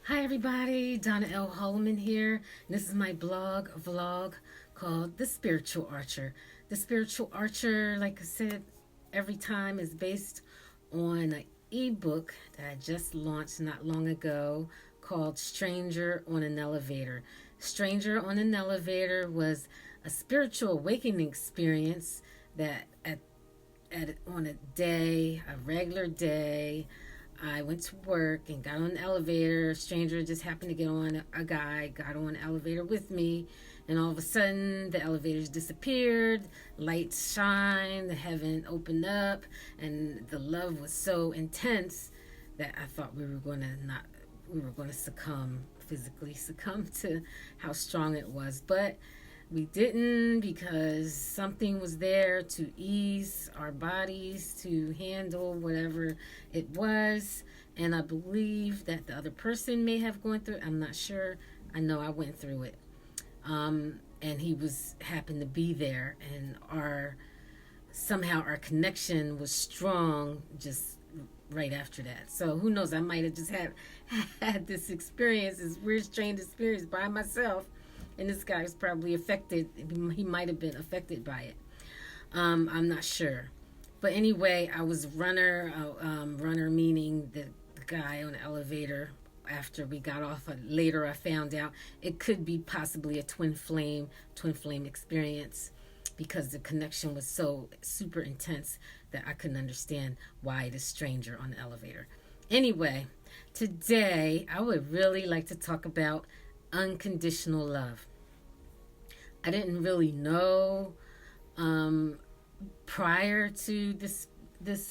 Hi everybody, Donna L. Holloman here. This is my vlog called The Spiritual Archer. The Spiritual Archer, like I said, every time is based on an ebook that I just launched not long ago called Stranger on an Elevator. Stranger on an Elevator was a spiritual awakening experience that on a regular day, I went to work and got on the elevator. A stranger just happened to get on. A guy got on the elevator with me, and all of a sudden the elevators disappeared. Lights shined, the heaven opened up, and the love was so intense that I thought we were going to physically succumb to how strong it was. But we didn't, because something was there to ease our bodies to handle whatever it was. And I believe that the other person may have gone through it. I'm not sure. I know I went through it. And he was happened to be there, and somehow our connection was strong just right after that. So who knows? I might have just had this experience, this weird, strange experience by myself, and this guy was probably affected. He might have been affected by it. I'm not sure, but anyway, I was runner meaning the guy on the elevator. After we got off, later I found out it could be possibly a twin flame experience, because the connection was so super intense that I couldn't understand why this stranger on the elevator. Anyway, today I would really like to talk about unconditional love. I didn't really know prior to this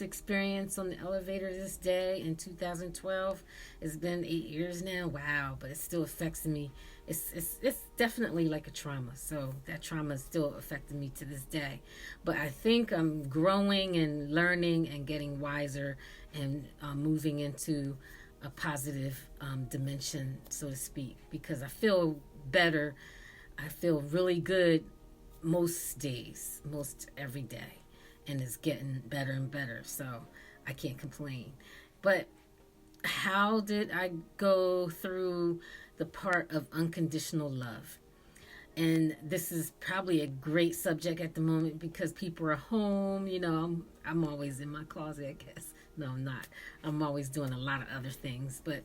experience on the elevator this day in 2012. It's been 8 years now. Wow, but it still affects me. It's definitely like a trauma. So that trauma is still affecting me to this day. But I think I'm growing and learning and getting wiser and moving into a positive dimension, so to speak, because I feel better. I feel really good most days, most every day, and it's getting better and better, so I can't complain. But how did I go through the part of unconditional love? And this is probably a great subject at the moment because people are home. I'm always in my closet, I guess. No, I'm not. I'm always doing a lot of other things. But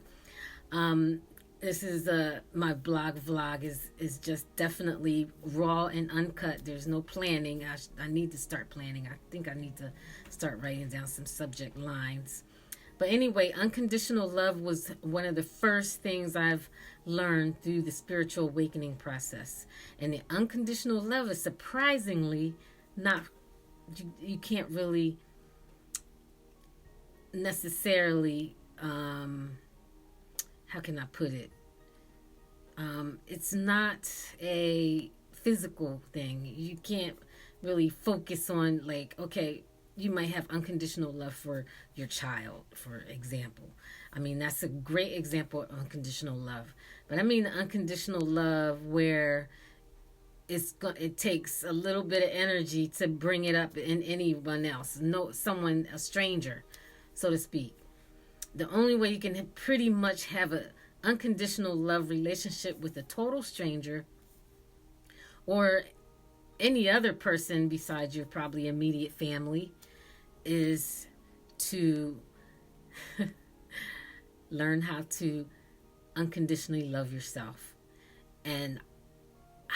this is my vlog is just definitely raw and uncut. There's no planning. I need to start planning. I think I need to start writing down some subject lines. But anyway, unconditional love was one of the first things I've learned through the spiritual awakening process. And the unconditional love is surprisingly not, you can't really necessarily, how can I put it? It's not a physical thing. You can't really focus on, like, okay, you might have unconditional love for your child, for example. I mean, that's a great example of unconditional love. But I mean unconditional love where it takes a little bit of energy to bring it up in anyone else, a stranger, so to speak. The only way you can pretty much have a unconditional love relationship with a total stranger or any other person besides your probably immediate family is to learn how to unconditionally love yourself. And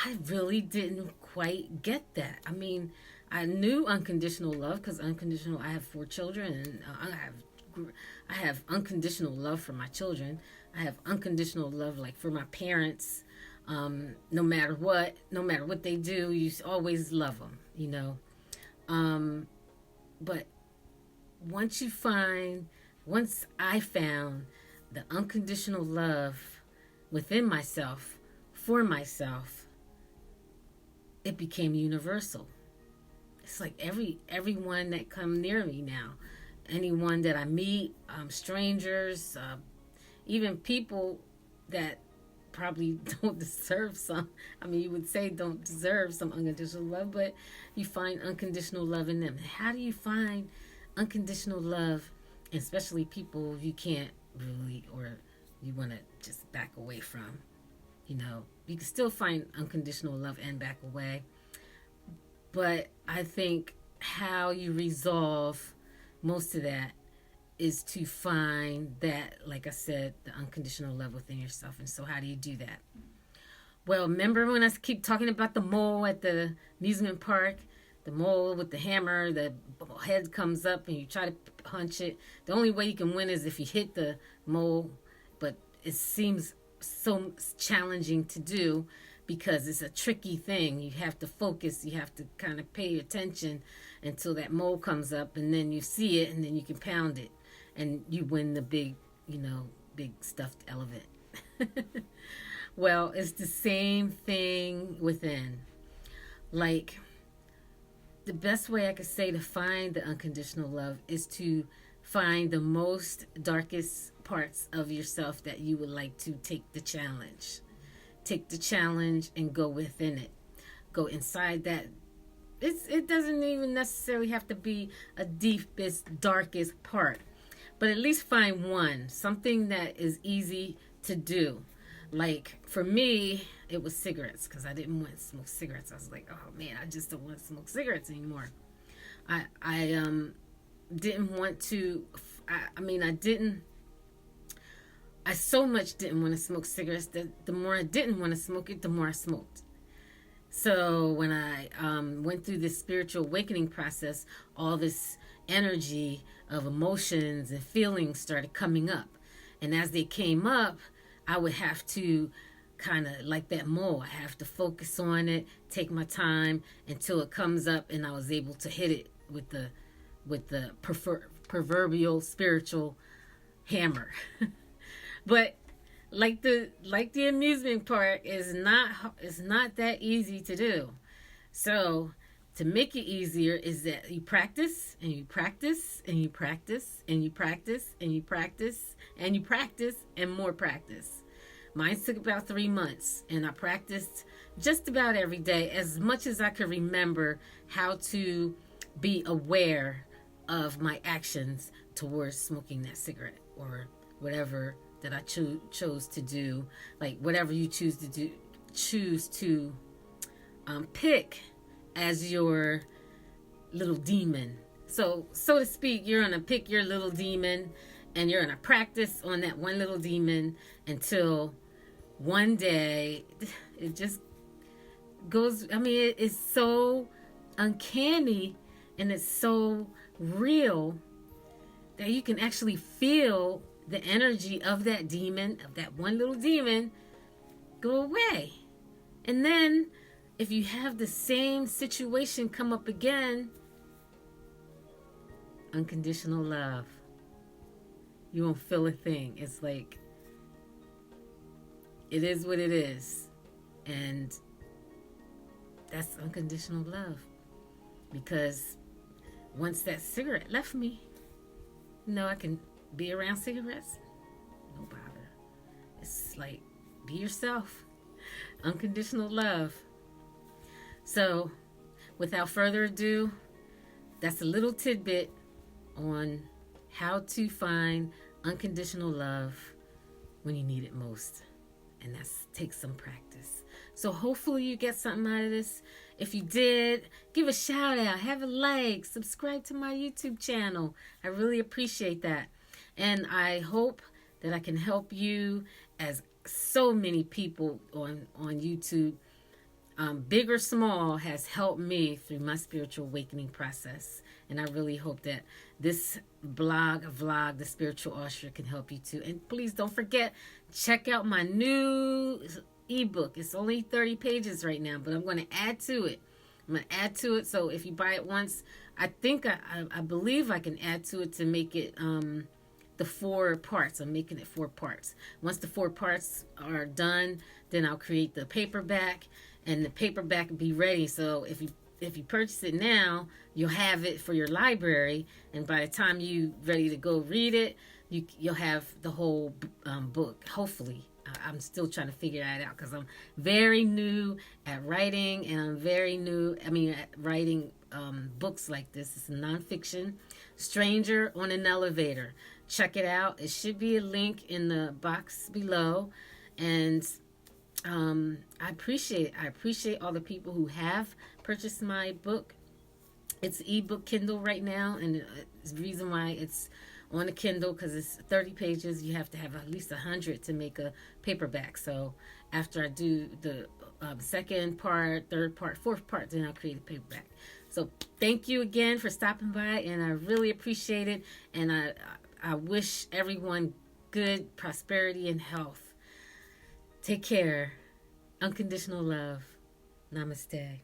I really didn't quite get that. I mean, I knew unconditional love because I have 4 children, and I have unconditional love for my children. I have unconditional love, like, for my parents. No matter what they do, you always love them. But once I found the unconditional love within myself, for myself, it became universal. It's like everyone that come near me now, anyone that I meet, strangers, even people that probably don't deserve some. I mean, you would say don't deserve some unconditional love, but you find unconditional love in them. How do you find unconditional love, especially people you can't really or you want to just back away from. You know, you can still find unconditional love and back away. But I think how you resolve most of that is to find that, like I said, the unconditional love within yourself. And so how do you do that? Well, remember when I keep talking about the mole at the amusement park? The mole with the hammer, the head comes up and you try to punch it. The only way you can win is if you hit the mole, but it seems so challenging to do because it's a tricky thing. You have to focus, you have to kind of pay attention until that mole comes up, and then you see it, and then you can pound it, and you win the big, big stuffed elephant. Well, it's the same thing within. Like, the best way I could say to find the unconditional love is to find the most darkest parts of yourself that you would like to take the challenge. Take the challenge and go within it. Go inside that. It doesn't even necessarily have to be a deepest, darkest part. But at least find one. Something that is easy to do. Like, for me, it was cigarettes, because I didn't want to smoke cigarettes. I was like, oh man, I just don't want to smoke cigarettes anymore. I didn't want to, I so much didn't want to smoke cigarettes that the more I didn't want to smoke it, the more I smoked. So when I went through this spiritual awakening process, all this energy of emotions and feelings started coming up. And as they came up, I would have to kind of, like that mole, I have to focus on it, take my time until it comes up, and I was able to hit it with the proverbial spiritual hammer. But like the amusement park is not that easy to do. So to make it easier is that you practice and you practice and you practice and you practice and you practice and you practice and more practice. Mine took about 3 months, and I practiced just about every day as much as I could remember how to be aware of my actions towards smoking that cigarette or whatever that I chose to do. Like whatever you choose to pick as your little demon. So to speak, you're going to pick your little demon, and you're going to practice on that one little demon until one day it just goes. I mean, it's so uncanny and it's so real that you can actually feel the energy of that demon, of that one little demon, go away. And then if you have the same situation come up again, unconditional love, you won't feel a thing. It's like, it is what it is. And that's unconditional love. Because once that cigarette left me, I can be around cigarettes. No bother. It's like, be yourself. Unconditional love. So, without further ado, that's a little tidbit on how to find unconditional love when you need it most. And that takes some practice. So hopefully you get something out of this. If you did, give a shout out, have a like, subscribe to my YouTube channel. I really appreciate that. And I hope that I can help you, as so many people on YouTube, big or small, has helped me through my spiritual awakening process. And I really hope that this vlog, The Spiritual Usher, can help you too. And please don't forget, check out my new ebook. It's only 30 pages right now, but I'm going to add to it. So if you buy it once, I believe I can add to it to make it the 4 parts. I'm making it 4 parts. Once the 4 parts are done, then I'll create the paperback, and the paperback will be ready. So if you purchase it now, you'll have it for your library, and by the time you're ready to go read it, you'll have the whole book, hopefully. I'm still trying to figure that out because I'm very new at writing, and I'm very new, at writing books like this. It's a nonfiction, Stranger on an Elevator. check it out. It should be a link in the box below. And I appreciate all the people who have purchased my book. It's ebook Kindle right now, and it's the reason why it's on a Kindle, because it's 30 pages. You have to have at least 100 to make a paperback. So after I do the second part, third part, fourth part, then I'll create a paperback. So thank you again for stopping by, and I really appreciate it. And I wish everyone good prosperity and health. Take care. Unconditional love. Namaste.